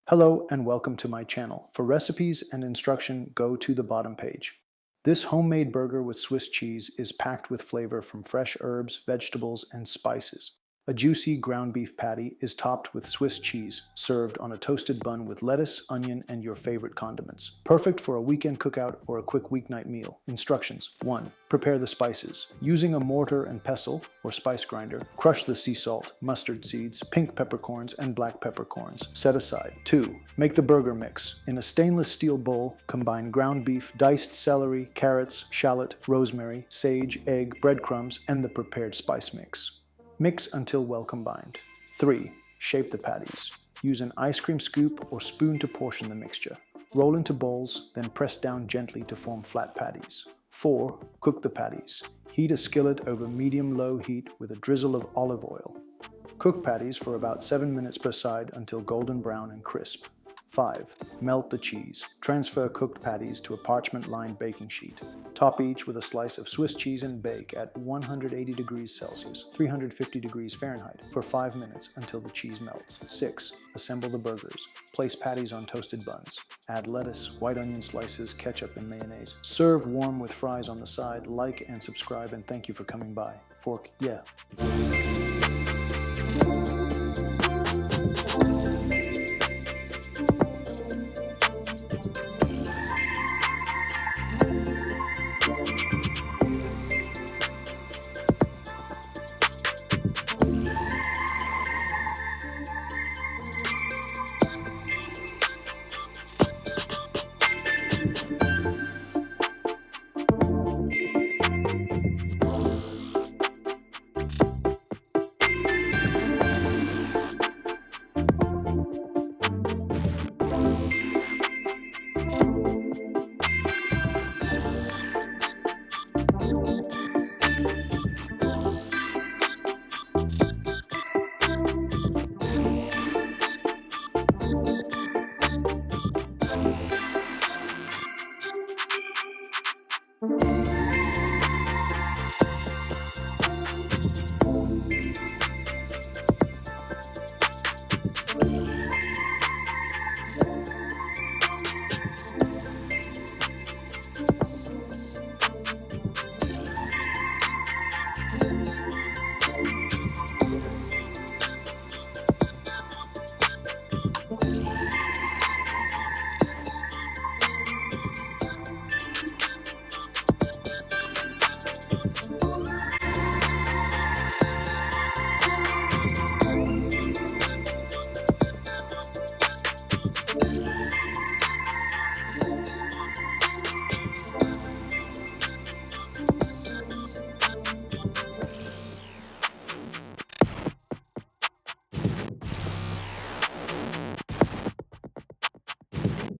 Hello and welcome to my channel. For recipes and instruction, go to the bottom page. This homemade burger with Swiss cheese is packed with flavor from fresh herbs, vegetables, and spices. A juicy ground beef patty is topped with Swiss cheese, served on a toasted bun with lettuce, onion, and your favorite condiments. Perfect for a weekend cookout or a quick weeknight meal. Instructions: 1. Prepare the spices. Using a mortar and pestle or spice grinder, crush the sea salt, mustard seeds, pink peppercorns, and black peppercorns. Set aside. 2. Make the burger mix. In a stainless steel bowl, combine ground beef, diced celery, carrots, shallot, rosemary, sage, egg, breadcrumbs, and the prepared spice mix. Mix until well combined. 3. Shape the patties. Use an ice cream scoop or spoon to portion the mixture. Roll into bowls, then press down gently to form flat patties. 4. Cook the patties. Heat a skillet over medium-low heat with a drizzle of olive oil. Cook patties for about 7 minutes per side until golden brown and crisp. 5. Melt the cheese. Transfer cooked patties to a parchment-lined baking sheet. Top each with a slice of Swiss cheese and bake at 180 degrees Celsius, 350 degrees Fahrenheit, for 5 minutes until the cheese melts. 6. Assemble the burgers. Place patties on toasted buns. Add lettuce, white onion slices, ketchup, and mayonnaise. Serve warm with fries on the side. Like and subscribe, and thank you for coming by. Fork, yeah.